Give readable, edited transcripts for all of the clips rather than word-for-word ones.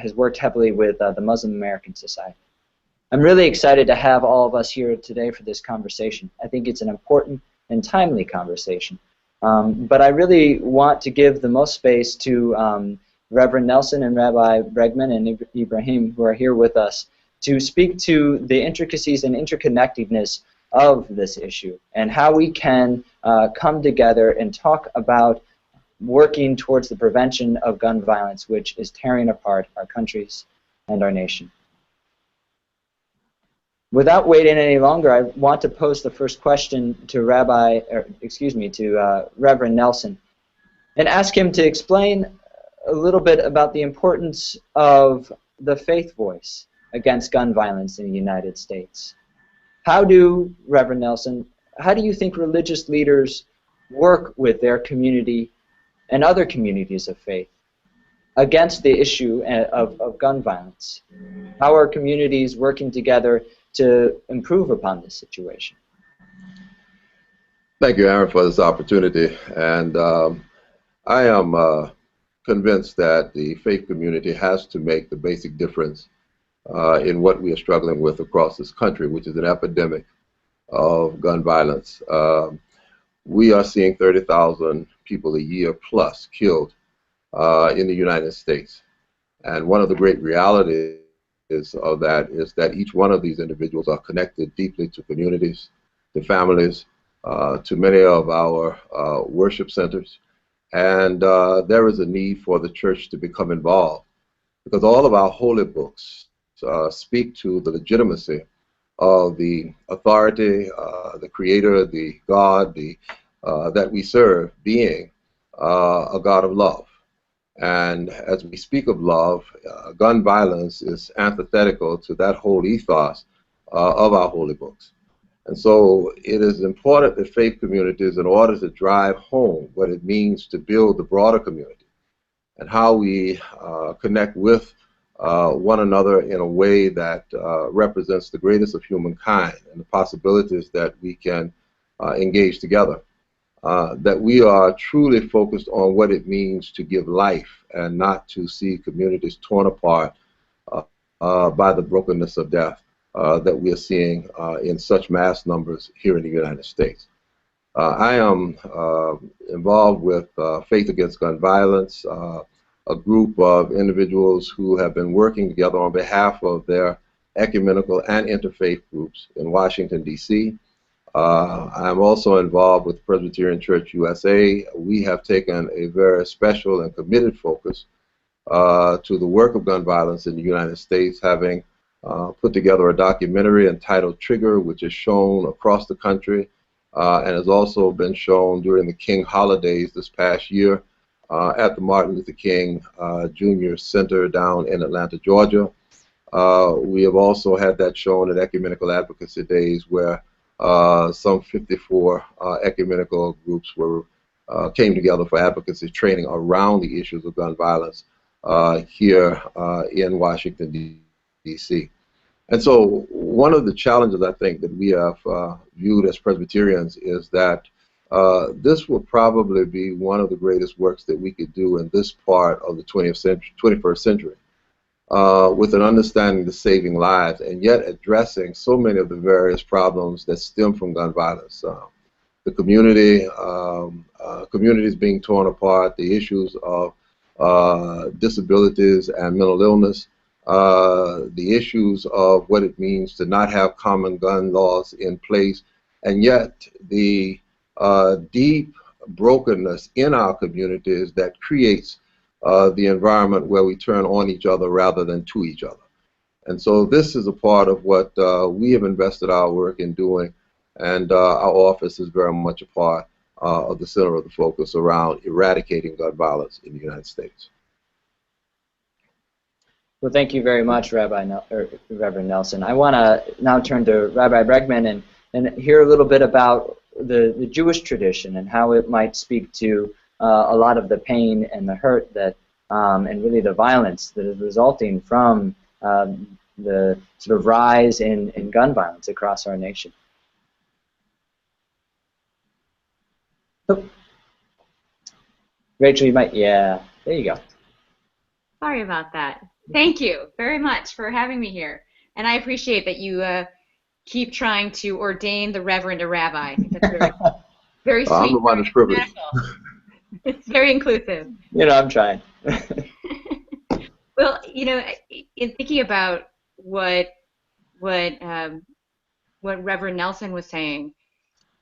has worked heavily with the Muslim American Society. I'm really excited to have all of us here today for this conversation. I think it's an important and timely conversation. But I really want to give the most space to Reverend Nelson and Rabbi Bregman and Ibrahim, who are here with us, to speak to the intricacies and interconnectedness of this issue and how we can come together and talk about working towards the prevention of gun violence, which is tearing apart our countries and our nation. Without waiting any longer, I want to pose the first question to Reverend Nelson, and ask him to explain a little bit about the importance of the faith voice against gun violence in the United States. Reverend Nelson, how do you think religious leaders work with their community and other communities of faith against the issue of gun violence? How are communities working together to improve upon this situation? Thank you, Aaron, for this opportunity. And I am convinced that the faith community has to make the basic difference in what we are struggling with across this country, which is an epidemic of gun violence. We are seeing 30,000 people a year plus killed in the United States. And one of the great realities of that is that each one of these individuals are connected deeply to communities, to families, to many of our worship centers. And there is a need for the church to become involved, because all of our holy books speak to the legitimacy of the authority, the creator, the God that we serve, being a God of love. And as we speak of love, gun violence is antithetical to that whole ethos of our holy books. And so it is important that faith communities, in order to drive home what it means to build the broader community and how we connect with one another in a way that represents the greatest of humankind and the possibilities that we can engage together, that we are truly focused on what it means to give life and not to see communities torn apart by the brokenness of death that we are seeing in such mass numbers here in the United States. I am involved with Faith Against Gun Violence, a group of individuals who have been working together on behalf of their ecumenical and interfaith groups in Washington, D.C. I'm also involved with Presbyterian Church USA. We have taken a very special and committed focus to the work of gun violence in the United States, having put together a documentary entitled Trigger, which is shown across the country and has also been shown during the King holidays this past year at the Martin Luther King Jr. Center down in Atlanta, Georgia. We have also had that shown at Ecumenical Advocacy Days, where some 54 ecumenical groups came together for advocacy training around the issues of gun violence here in Washington, D.C. And so one of the challenges I think that we have viewed as Presbyterians is that this will probably be one of the greatest works that we could do in this part of the 21st century, with an understanding to saving lives and yet addressing so many of the various problems that stem from gun violence. The community, communities being torn apart, the issues of disabilities and mental illness, the issues of what it means to not have common gun laws in place, and yet the deep brokenness in our communities that creates the environment where we turn on each other rather than to each other. And so this is a part of what we have invested our work in doing, and our office is very much a part of the center of the focus around eradicating gun violence in the United States. Well, thank you very much, Reverend Nelson. I want to now turn to Rabbi Bregman and hear a little bit about the Jewish tradition and how it might speak to a lot of the pain and the hurt that, and really the violence that is resulting from the sort of rise in gun violence across our nation. Oh. Rachel, you might, yeah, there you go. Sorry about that. Thank you very much for having me here. And I appreciate that you keep trying to ordain the reverend a rabbi. I think that's very I'm the sweet, one very that's privileged. ecumenical. It's very inclusive. I'm trying. Well, in thinking about what what Reverend Nelson was saying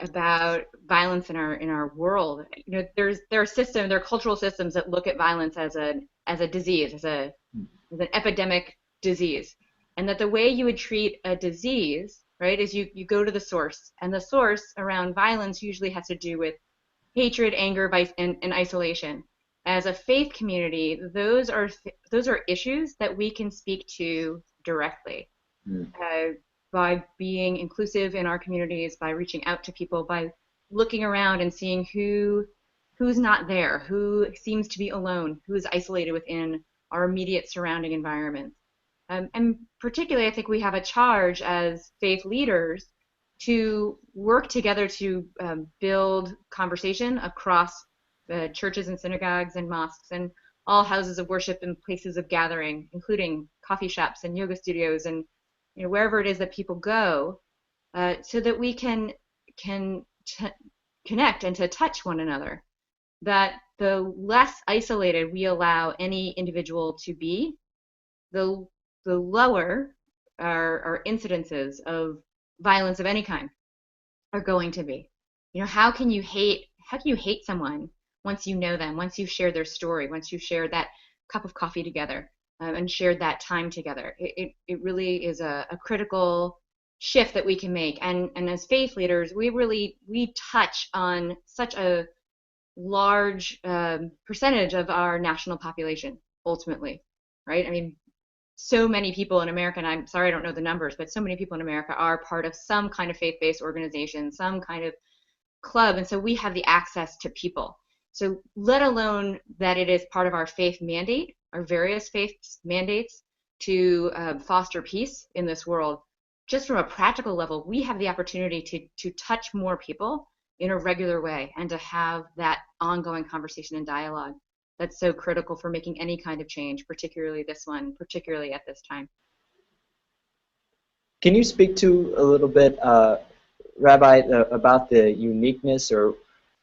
about violence in our world, there are cultural systems that look at violence as a disease, as an epidemic disease, and that the way you would treat a disease, right, is you go to the source, and the source around violence usually has to do with hatred, anger, and isolation. As a faith community, those are issues that we can speak to directly, Mm. uh, by being inclusive in our communities, by reaching out to people, by looking around and seeing who's not there, who seems to be alone, who is isolated within our immediate surrounding environment. And particularly, I think we have a charge as faith leaders to work together to build conversation across churches and synagogues and mosques and all houses of worship and places of gathering, including coffee shops and yoga studios and wherever it is that people go, so that we can connect and to touch one another. That the less isolated we allow any individual to be, the the lower our incidences of violence of any kind are going to be. How can you hate someone once you know them, once you've shared their story, once you've shared that cup of coffee together, and shared that time together? It really is a critical shift that we can make. And as faith leaders, we touch on such a large percentage of our national population ultimately, right? I mean, so many people in America, and I'm sorry I don't know the numbers, but so many people in America are part of some kind of faith-based organization, some kind of club, and so we have the access to people. So let alone that it is part of our faith mandate, our various faith mandates to foster peace in this world. Just from a practical level, we have the opportunity to touch more people in a regular way and to have that ongoing conversation and dialogue that's so critical for making any kind of change, particularly this one, particularly at this time. Can you speak to a little bit, Rabbi, about the uniqueness or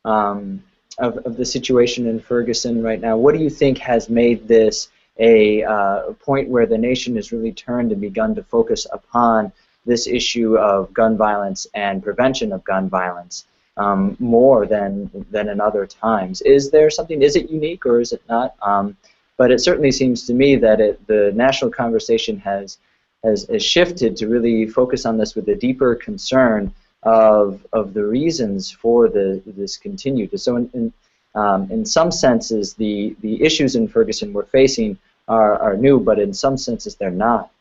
of the situation in Ferguson right now? What do you think has made this a point where the nation has really turned and begun to focus upon this issue of gun violence and prevention of gun violence more than in other times? Is there something? Is it unique or is it not? But it certainly seems to me that the national conversation has shifted to really focus on this with a deeper concern of the reasons for this continued. So in some senses, the issues in Ferguson we're facing are new, but in some senses they're not.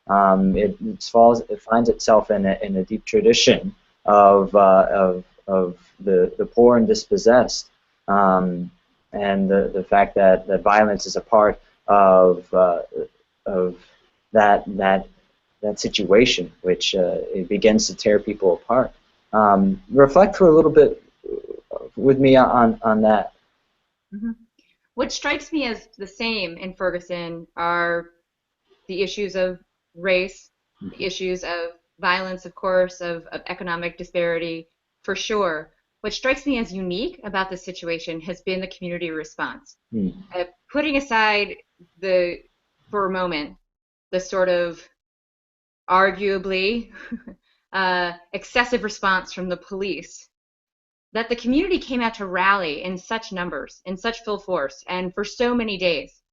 It finds itself in a deep tradition of the poor and dispossessed, and the fact that violence is a part of that situation, which it begins to tear people apart. Reflect for a little bit with me on that. Mm-hmm. What strikes me as the same in Ferguson are the issues of race, the issues of violence, of course, of economic disparity, for sure. What strikes me as unique about this situation has been the community response. Hmm. Putting aside for a moment, the sort of arguably excessive response from the police, that the community came out to rally in such numbers, in such full force, and for so many days,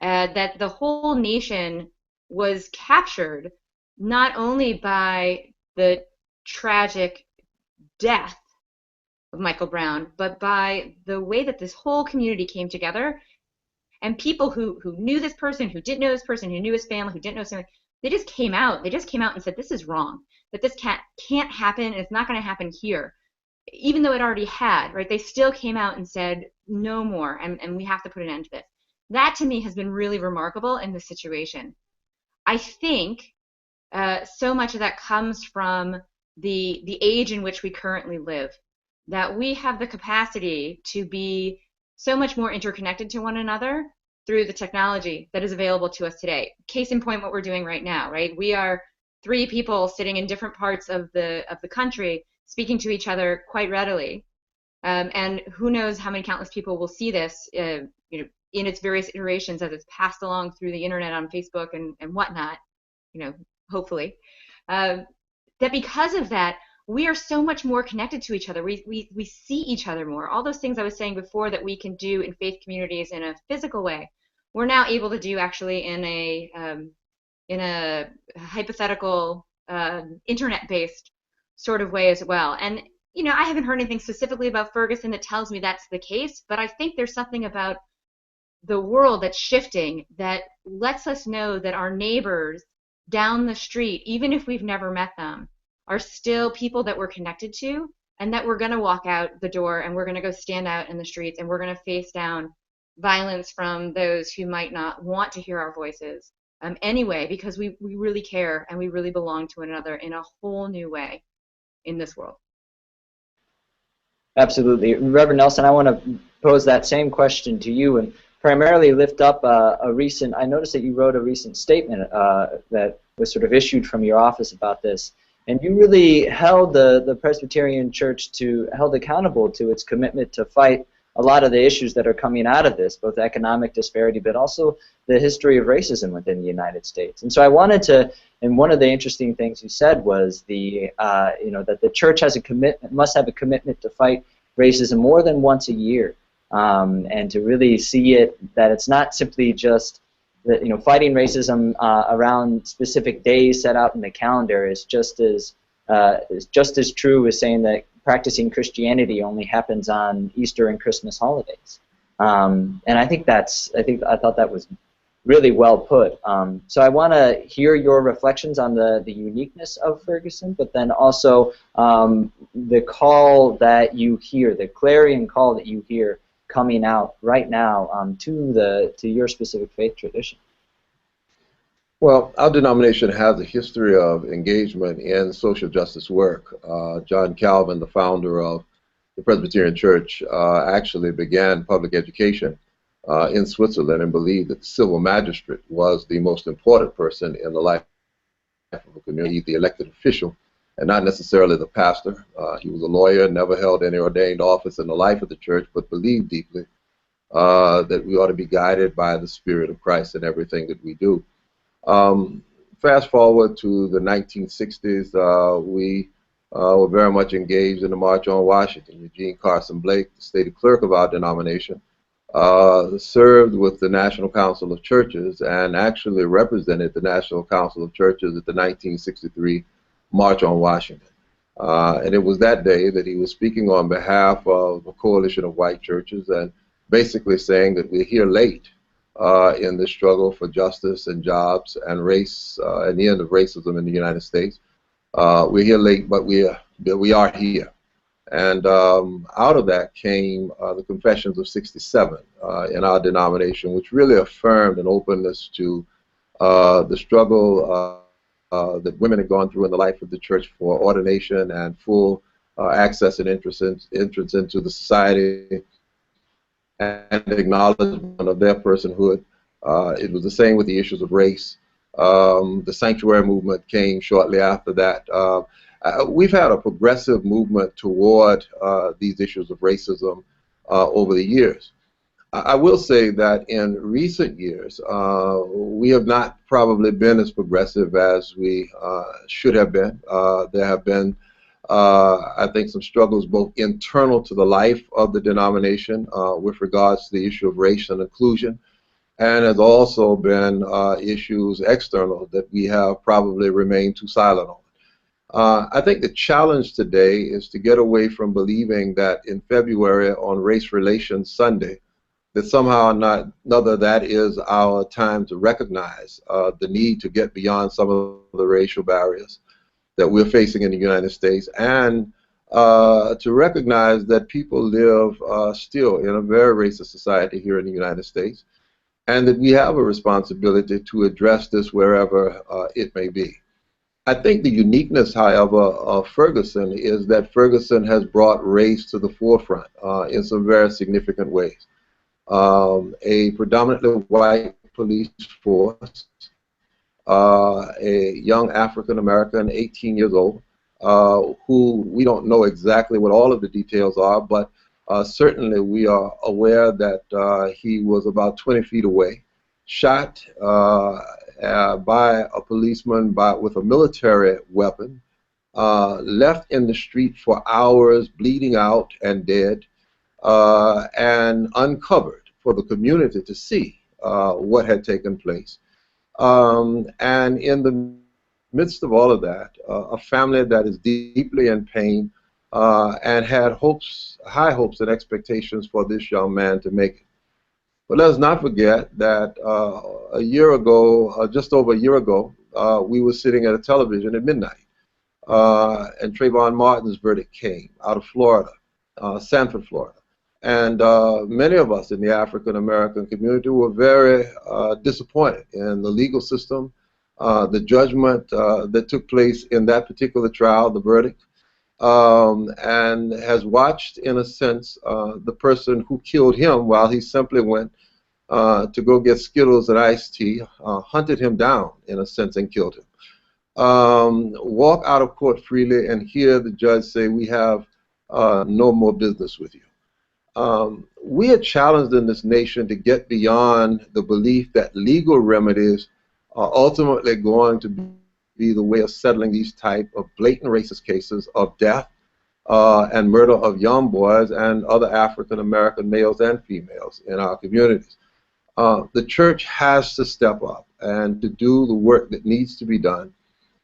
that the whole nation was captured not only by the tragic death of Michael Brown, but by the way that this whole community came together, and people who knew this person, who didn't know this person, who knew his family, who didn't know his family, they just came out. They just came out and said, this is wrong, that this can't happen, and it's not going to happen here. Even though it already had, right? They still came out and said, no more, and we have to put an end to this. That to me has been really remarkable in this situation. I think so much of that comes from the age in which we currently live, that we have the capacity to be so much more interconnected to one another through the technology that is available to us today. Case in point, what we're doing right now, right? We are three people sitting in different parts of the country, speaking to each other quite readily. And who knows how many countless people will see this, in its various iterations as it's passed along through the internet on Facebook and whatnot, hopefully. That because of that, we are so much more connected to each other. We see each other more. All those things I was saying before that we can do in faith communities in a physical way, we're now able to do actually in a hypothetical internet-based sort of way as well. And I haven't heard anything specifically about Ferguson that tells me that's the case, but I think there's something about the world that's shifting that lets us know that our neighbors down the street, even if we've never met them, are still people that we're connected to, and that we're going to walk out the door and we're going to go stand out in the streets and we're going to face down violence from those who might not want to hear our voices anyway, because we really care and we really belong to one another in a whole new way in this world. Absolutely. Reverend Nelson, I want to pose that same question to you and primarily lift up a recent, I noticed that you wrote a recent statement that was sort of issued from your office about this, and you really held the Presbyterian Church held accountable to its commitment to fight a lot of the issues that are coming out of this, both economic disparity, but also the history of racism within the United States. And so I wanted to, and one of the interesting things you said was that the church must have a commitment to fight racism more than once a year, and to really see that it's not simply just that fighting racism around specific days set out in the calendar is just as true as saying that practicing Christianity only happens on Easter and Christmas holidays. And I thought that was really well put. So I want to hear your reflections on the uniqueness of Ferguson, but then also the call that you hear, the clarion call that you hear coming out right now to your specific faith tradition. Well, our denomination has a history of engagement in social justice work. John Calvin, the founder of the Presbyterian Church, actually began public education in Switzerland and believed that the civil magistrate was the most important person in the life of a community, the elected official, and not necessarily the pastor. He was a lawyer, never held any ordained office in the life of the church, but believed deeply that we ought to be guided by the Spirit of Christ in everything that we do. Fast forward to the 1960s, we were very much engaged in the March on Washington. Eugene Carson Blake, the state clerk of our denomination, served with the National Council of Churches and actually represented the National Council of Churches at the 1963 March on Washington. And it was that day that he was speaking on behalf of a coalition of white churches and basically saying that we're here late in the struggle for justice and jobs and race and the end of racism in the United States. We're here late, but we are here. And out of that came the Confessions of '67 in our denomination, which really affirmed an openness to the struggle that women had gone through in the life of the church for ordination and full access and entrance into the society and acknowledgement of their personhood. It was the same with the issues of race. The sanctuary movement came shortly after that. We've had a progressive movement toward these issues of racism over the years. I will say that in recent years, we have not probably been as progressive as we should have been. There have been, I think, some struggles both internal to the life of the denomination with regards to the issue of race and inclusion, and has also been issues external that we have probably remained too silent on. I think the challenge today is to get away from believing that in February on Race Relations Sunday, that somehow or another that is our time to recognize the need to get beyond some of the racial barriers that we're facing in the United States, and to recognize that people live still in a very racist society here in the United States, and that we have a responsibility to address this wherever it may be. I think the uniqueness, however, of Ferguson is that Ferguson has brought race to the forefront in some very significant ways. a predominantly white police force, a young African American, 18 years old, who we don't know exactly what all of the details are, but certainly we are aware that he was about 20 feet away, shot by a policeman with a military weapon, left in the street for hours, bleeding out and dead, and uncovered for the community to see what had taken place. And in the midst of all of that, a family that is deeply in pain and had hopes, high hopes and expectations for this young man to make it. But let's not forget that a year ago, just over a year ago, we were sitting at a television at midnight, and Trayvon Martin's verdict came out of Florida, Sanford, Florida. And many of us in the African American community were very disappointed in the legal system, the judgment that took place in that particular trial, the verdict, and has watched, in a sense, the person who killed him while he simply went to go get Skittles and iced tea, hunted him down, in a sense, and killed him. Walk out of court freely and hear the judge say, "We have no more business with you." We are challenged in this nation to get beyond the belief that legal remedies are ultimately going to be the way of settling these type of blatant racist cases of death and murder of young boys and other African American males and females in our communities. The church has to step up and to do the work that needs to be done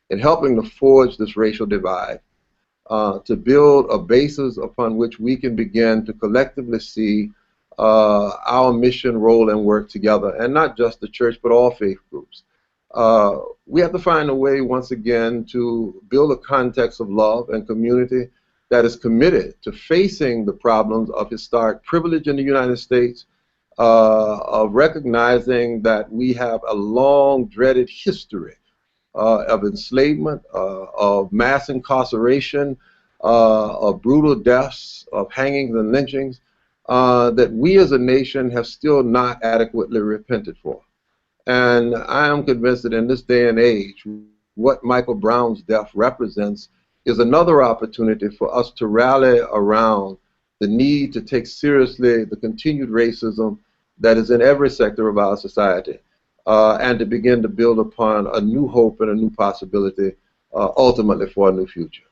in helping to forge this racial divide, to build a basis upon which we can begin to collectively see our mission, role, and work together, and not just the church, but all faith groups. We have to find a way, once again, to build a context of love and community that is committed to facing the problems of historic privilege in the United States, of recognizing that we have a long dreaded history of enslavement, of mass incarceration, of brutal deaths, of hangings and lynchings, that we as a nation have still not adequately repented for. And I am convinced that in this day and age, what Michael Brown's death represents is another opportunity for us to rally around the need to take seriously the continued racism that is in every sector of our society, and to begin to build upon a new hope and a new possibility, ultimately for a new future.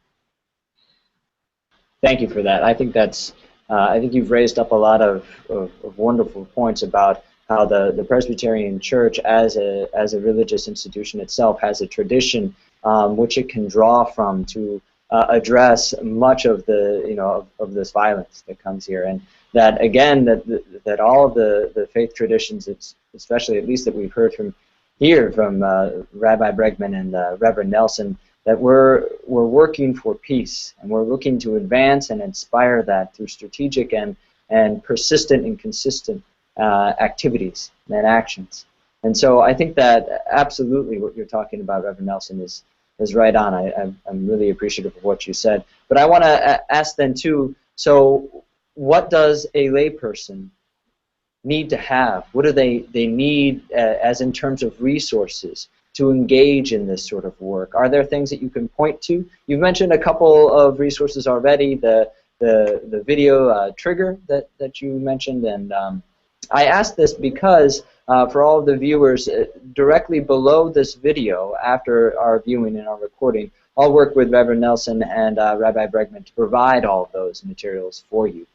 Thank you for that. I think that's. I think you've raised up a lot of wonderful points about how the Presbyterian Church, as a religious institution itself, has a tradition which it can draw from to address much of the of this violence that comes here, and that again that all of the faith traditions, especially at least that we've heard from here from Rabbi Bregman and Reverend Nelson, that we're working for peace, and we're looking to advance and inspire that through strategic and persistent and consistent activities and actions. And so I think that absolutely what you're talking about, Reverend Nelson, is right on. I'm really appreciative of what you said. But I want to ask then too, so what does a layperson need to have? What do they need as in terms of resources to engage in this sort of work? Are there things that you can point to? You've mentioned a couple of resources already, the video trigger that you mentioned, and I asked this because for all of the viewers, directly below this video, after our viewing and our recording, I'll work with Reverend Nelson and Rabbi Bregman to provide all of those materials for you.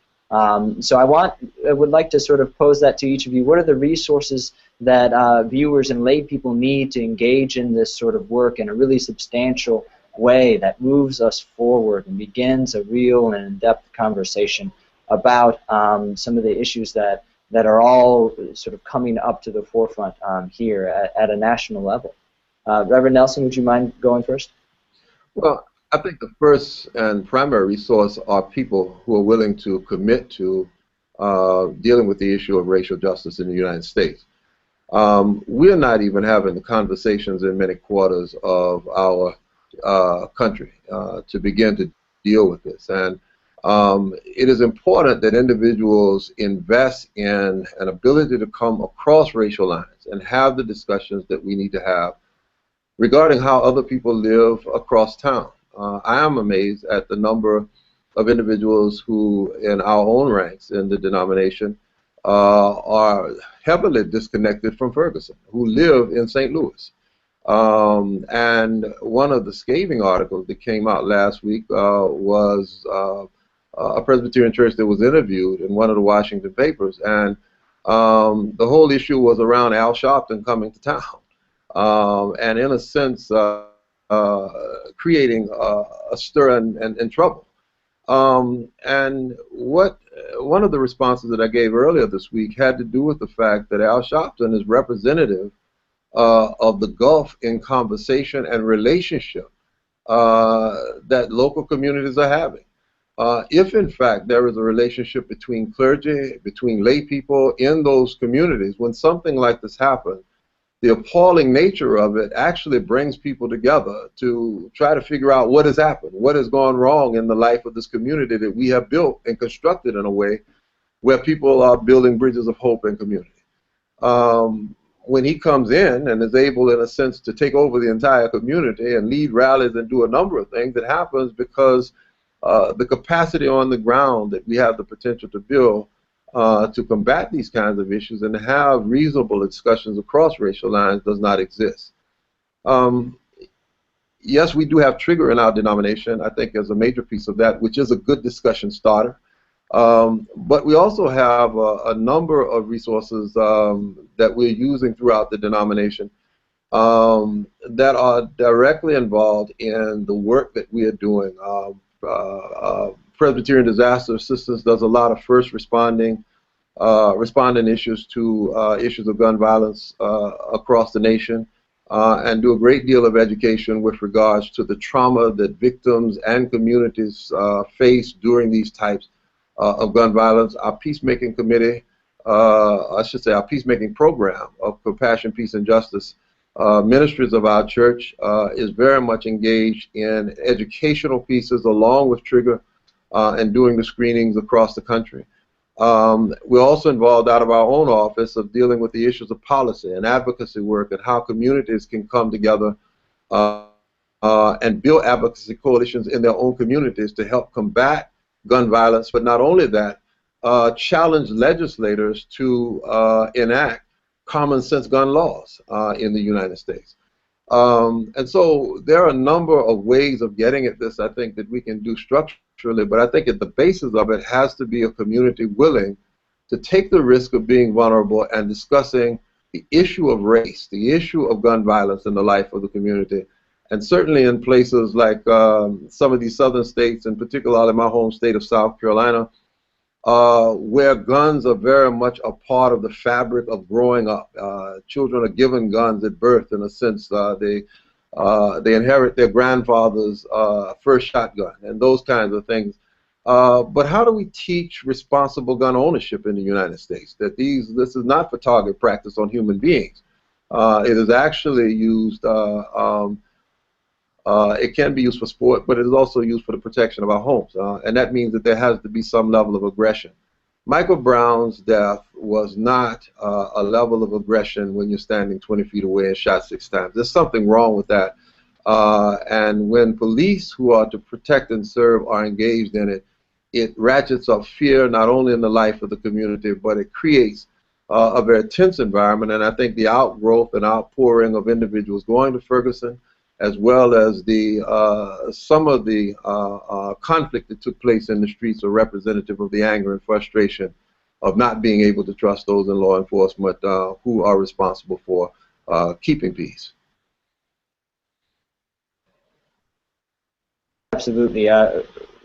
So I would like to sort of pose that to each of you. What are the resources that viewers and lay people need to engage in this sort of work in a really substantial way that moves us forward and begins a real and in-depth conversation about some of the issues that are all sort of coming up to the forefront here at a national level? Reverend Nelson, would you mind going first? Well, I think the first and primary resource are people who are willing to commit to dealing with the issue of racial justice in the United States. We're not even having the conversations in many quarters of our country to begin to deal with this. And It is important that individuals invest in an ability to come across racial lines and have the discussions that we need to have regarding how other people live across town. I am amazed at the number of individuals who, in our own ranks in the denomination, are heavily disconnected from Ferguson, who live in St. Louis. And one of the scathing articles that came out last week was a Presbyterian church that was interviewed in one of the Washington papers, and the whole issue was around Al Sharpton coming to town, and in a sense creating a stir and trouble. And one of the responses that I gave earlier this week had to do with the fact that Al Sharpton is representative of the gulf in conversation and relationship that local communities are having. If in fact there is a relationship between clergy, between lay people in those communities, when something like this happens, the appalling nature of it actually brings people together to try to figure out what has happened, what has gone wrong in the life of this community that we have built and constructed in a way where people are building bridges of hope and community. When he comes in and is able, in a sense, to take over the entire community and lead rallies and do a number of things, it happens because the capacity on the ground that we have the potential to build to combat these kinds of issues and to have reasonable discussions across racial lines does not exist. Yes, we do have trigger in our denomination, I think, as a major piece of that, which is a good discussion starter. But we also have a number of resources that we're using throughout the denomination that are directly involved in the work that we are doing. Presbyterian Disaster Assistance does a lot of first responding issues to issues of gun violence across the nation, and do a great deal of education with regards to the trauma that victims and communities face during these types of gun violence. Our peacemaking committee, I should say our peacemaking program of Compassion, Peace, and Justice ministries of our church is very much engaged in educational pieces along with trigger and doing the screenings across the country. We're also involved out of our own office of dealing with the issues of policy and advocacy work and how communities can come together and build advocacy coalitions in their own communities to help combat gun violence, but not only that, challenge legislators to enact common sense gun laws in the United States. And so there are a number of ways of getting at this, I think, that we can do structurally, but I think at the basis of it has to be a community willing to take the risk of being vulnerable and discussing the issue of race, the issue of gun violence in the life of the community. And certainly in places like some of these southern states, and particularly my home state of South Carolina, where guns are very much a part of the fabric of growing up. Children are given guns at birth, in a sense. They inherit their grandfather's first shotgun and those kinds of things. But how do we teach responsible gun ownership in the United States? That this is not for target practice on human beings. It is actually used, it can be used for sport, but it is also used for the protection of our homes. And that means that there has to be some level of aggression. Michael Brown's death was not a level of aggression when you're standing 20 feet away and shot 6 times. There's something wrong with that. And when police who are to protect and serve are engaged in it, it ratchets up fear not only in the life of the community, but it creates a very tense environment. And I think the outgrowth and outpouring of individuals going to Ferguson, as well as the some of the conflict that took place in the streets, are representative of the anger and frustration of not being able to trust those in law enforcement who are responsible for keeping peace. Absolutely.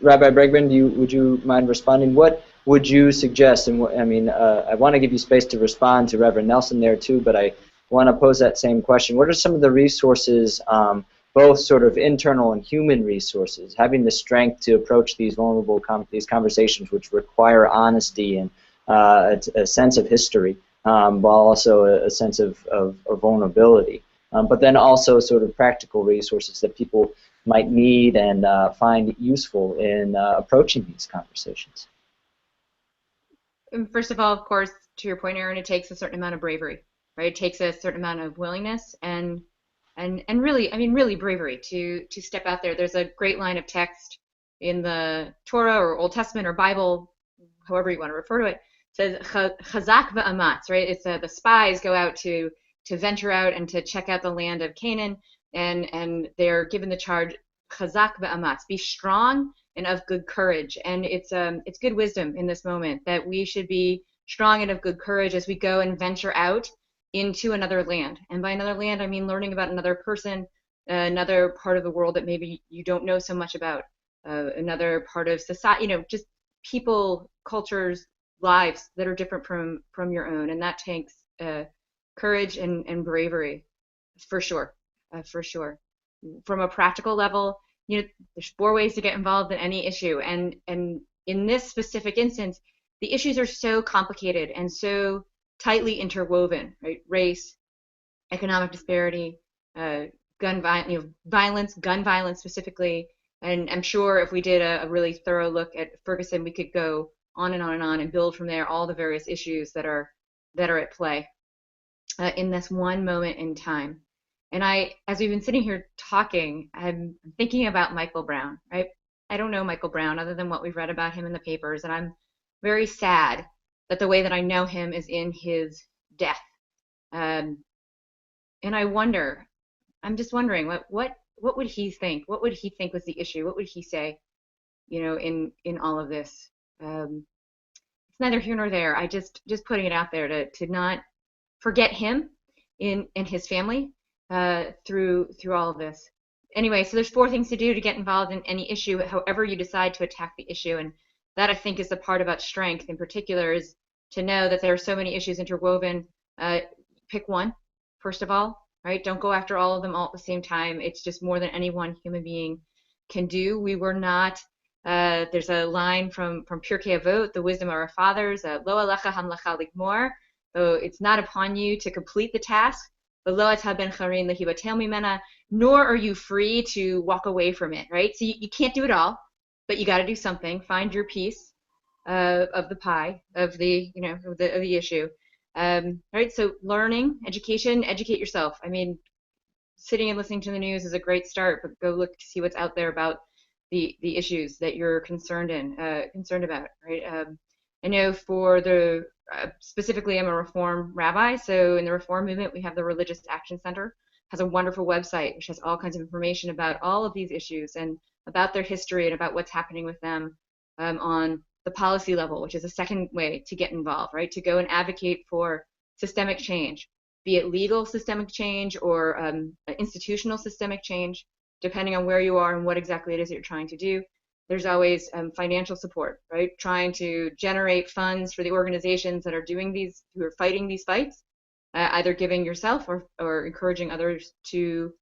Rabbi Bregman, would you mind responding? What would you suggest? And I mean, I want to give you space to respond to Reverend Nelson there too, but I want to pose that same question. What are some of the resources, both sort of internal and human resources, having the strength to approach these vulnerable these conversations, which require honesty and a sense of history, while also a sense of vulnerability, but then also sort of practical resources that people might need and find useful in approaching these conversations? First of all, of course, to your point, Aaron, it takes a certain amount of bravery, right? It takes a certain amount of willingness and really, I mean, really bravery to step out there. There's a great line of text in the Torah or Old Testament or Bible, however you want to refer to it. It says chazak va'amatz, right? It's the spies go out to venture out and to check out the land of Canaan, and they're given the charge chazak va'amatz, be strong and of good courage. And it's good wisdom in this moment that we should be strong and of good courage as we go and venture out into another land. And by another land, I mean learning about another person, another part of the world that maybe you don't know so much about, another part of society, just people, cultures, lives that are different from your own. And that takes courage and bravery, for sure, for sure. From a practical level, there's 4 ways to get involved in any issue. And in this specific instance, the issues are so complicated and so tightly interwoven, right? Race, economic disparity, gun violence specifically. And I'm sure if we did a really thorough look at Ferguson, we could go on and on and on and build from there all the various issues that are at play in this one moment in time. And as we've been sitting here talking, I'm thinking about Michael Brown, right? I don't know Michael Brown other than what we've read about him in the papers, and I'm very sad that the way that I know him is in his death. And I'm just wondering, what would he think? What would he think was the issue? What would he say, in all of this? It's neither here nor there. I just putting it out there to not forget him and his family through all of this. Anyway, so there's 4 things to do to get involved in any issue, however you decide to attack the issue. And that, I think, is the part about strength in particular, is to know that there are so many issues interwoven. Pick one, first of all, right? Don't go after all of them all at the same time. It's just more than any one human being can do. We were not, there's a line from Pirkei Avot, the wisdom of our fathers, lo alecha hamlacha ligmor, so it's not upon you to complete the task, but lo atah ben charin lehibatel mimena, nor are you free to walk away from it, right? So you can't do it all, but you got to do something. Find your piece of the pie, of the of the issue. Right. So learning, education, educate yourself. I mean, sitting and listening to the news is a great start, but go look to see what's out there about the issues that you're concerned about. Right. I know for the specifically, I'm a Reform rabbi, so in the Reform movement, we have the Religious Action Center, has a wonderful website which has all kinds of information about all of these issues and about their history and about what's happening with them on the policy level, which is a second way to get involved, right? To go and advocate for systemic change, be it legal systemic change or institutional systemic change, depending on where you are and what exactly it is that you're trying to do. There's always financial support, right? Trying to generate funds for the organizations that are doing these, who are fighting these fights, either giving yourself or encouraging others to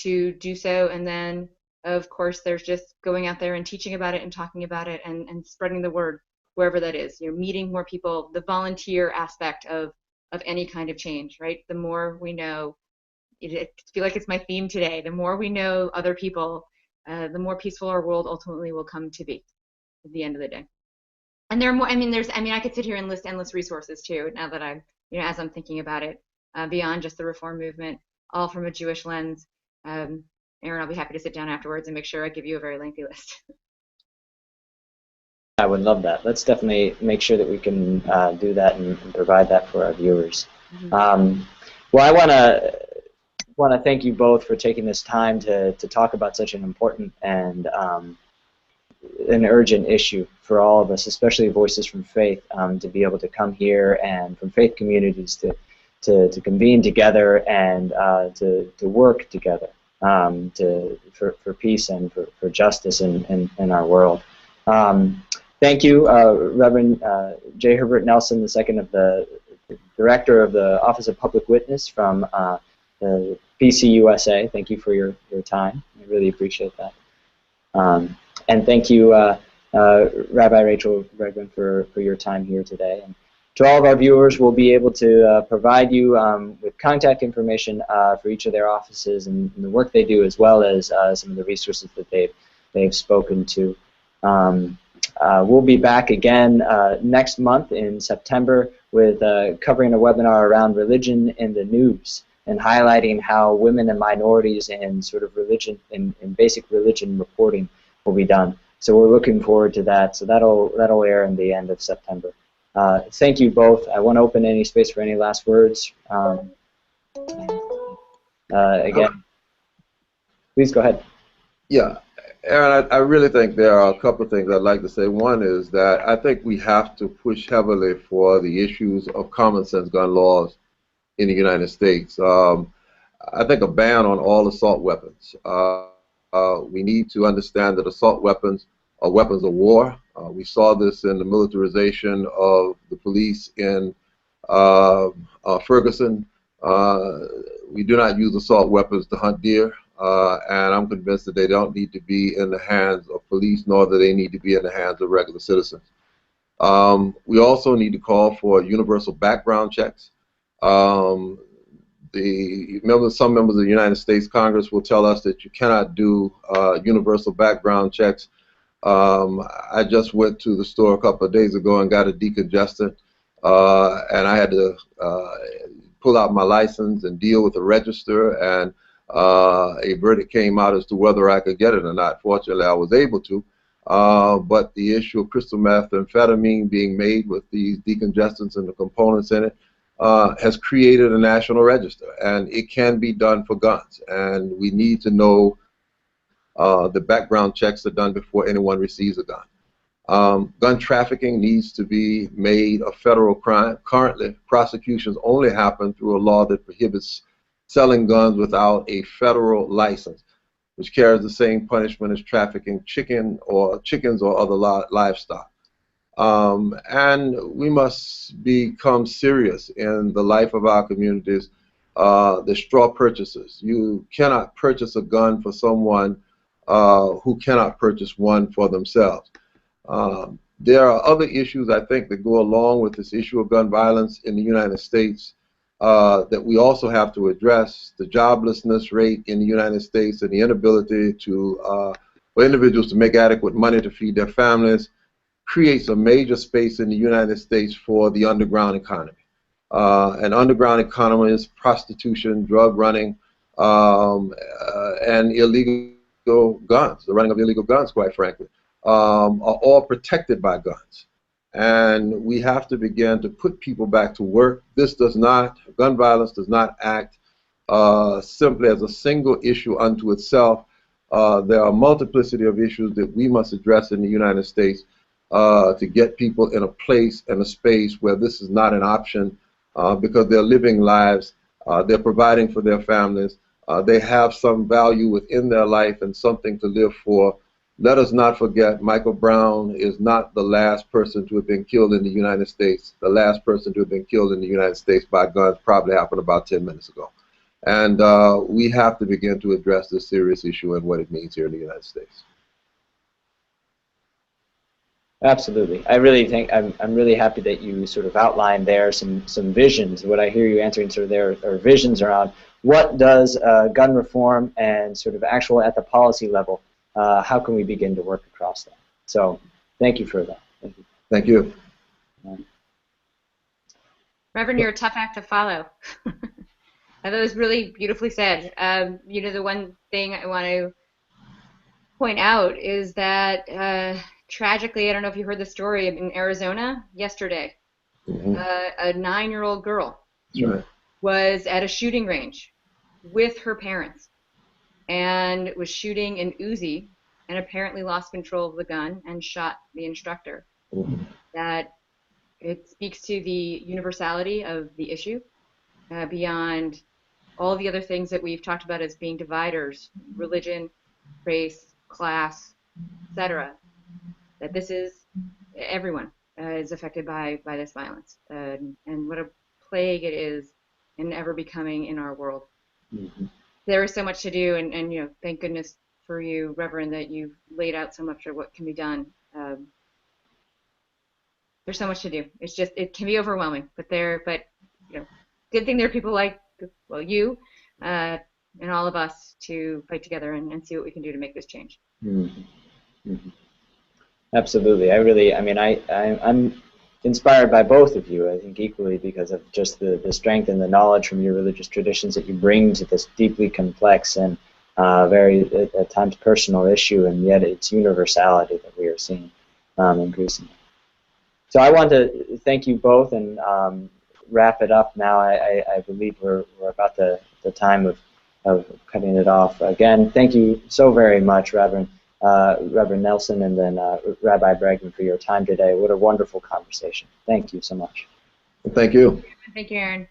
do so. And then, of course, there's just going out there and teaching about it and talking about it and spreading the word wherever that is. Meeting more people, the volunteer aspect of any kind of change, right? The more we know, I feel like it's my theme today, the more we know other people, the more peaceful our world ultimately will come to be at the end of the day. And there are more, I could sit here and list endless resources too, now that I'm, as I'm thinking about it, beyond just the Reform movement, all from a Jewish lens. Aaron, I'll be happy to sit down afterwards and make sure I give you a very lengthy list. I would love that. Let's definitely make sure that we can do that and provide that for our viewers. Mm-hmm. Well, I want to thank you both for taking this time to talk about such an important and an urgent issue for all of us, especially voices from faith, to be able to come here and from faith communities to convene together and to work together for peace and for justice in our world. Thank you, Reverend J. Herbert Nelson II, of the Director of the Office of Public Witness from the PCUSA. Thank you for your time. I really appreciate that. And thank you, Rabbi Rachael Bregman, for your time here today. And To all of our viewers, we'll be able to provide you with contact information for each of their offices and the work they do, as well as some of the resources that they've spoken to. We'll be back again next month in September with covering a webinar around religion in the news and highlighting how women and minorities and sort of religion and basic religion reporting will be done. So we're looking forward to that. So that'll air in the end of September. Thank you both. I want to open any space for any last words. Again, please go ahead. Yeah, Aaron, I really think there are a couple of things I'd like to say. One is that I think we have to push heavily for the issues of common sense gun laws in the United States. I think a ban on all assault weapons. We need to understand that assault weapons are weapons of war. We saw this in the militarization of the police in Ferguson. We do not use assault weapons to hunt deer, and I'm convinced that they don't need to be in the hands of police, nor do they need to be in the hands of regular citizens. We also need to call for universal background checks. Some members of the United States Congress will tell us that you cannot do universal background checks. I just went to the store a couple of days ago and got a decongestant, and I had to pull out my license and deal with the register, and a verdict came out as to whether I could get it or not. Fortunately, I was able to, but the issue of crystal methamphetamine being made with these decongestants and the components in it has created a national register, and it can be done for guns, and we need to know the background checks are done before anyone receives a gun. Gun trafficking needs to be made a federal crime. Currently, prosecutions only happen through a law that prohibits selling guns without a federal license, which carries the same punishment as trafficking chickens or other livestock. And we must become serious in the life of our communities. The straw purchasers. You cannot purchase a gun for someone who cannot purchase one for themselves. There are other issues, I think, that go along with this issue of gun violence in the United States that we also have to address. The joblessness rate in the United States and the inability for individuals to make adequate money to feed their families creates a major space in the United States for the underground economy. An underground economy is prostitution, drug running, and illegal guns, the running of illegal guns, quite frankly, are all protected by guns. And we have to begin to put people back to work. Gun violence does not act simply as a single issue unto itself. There are a multiplicity of issues that we must address in the United States to get people in a place and a space where this is not an option because they're living lives, they're providing for their families, they have some value within their life and something to live for. Let us not forget, Michael Brown is not the last person to have been killed in the United States. The last person to have been killed in the United States by guns probably happened about 10 minutes ago. And we have to begin to address this serious issue and what it means here in the United States. Absolutely. I really think I'm really happy that you sort of outlined there some visions. What I hear you answering sort of there are visions around what does gun reform and sort of actual at the policy level, how can we begin to work across that? So thank you for that. Thank you. Thank you. Reverend, you're a tough act to follow. I thought it was really beautifully said. You know, the one thing I want to point out is that tragically, I don't know if you heard the story in Arizona yesterday. Mm-hmm. A 9-year-old girl Right. was at a shooting range with her parents and was shooting an Uzi and apparently lost control of the gun and shot the instructor. Mm-hmm. That it speaks to the universality of the issue beyond all the other things that we've talked about as being dividers, religion, race, class, etc. That this is everyone is affected by this violence, and what a plague it is and ever becoming in our world. Mm-hmm. There is so much to do, and you know, thank goodness for you, Reverend, that you've laid out so much of what can be done. There's so much to do. It's just, it can be overwhelming, but you know, good thing there are people like, well, you, and all of us to fight together and see what we can do to make this change. Mm-hmm. Mm-hmm. Absolutely. I mean, I'm inspired by both of you, I think, equally because of just the strength and the knowledge from your religious traditions that you bring to this deeply complex and very, at times, personal issue, and yet its universality that we are seeing increasingly. So I want to thank you both and wrap it up now. I believe we're about the time of cutting it off. Again, thank you so very much, Reverend Nelson and then Rabbi Bregman, for your time today. What a wonderful conversation. Thank you so much. Thank you. Thank you, Aaron.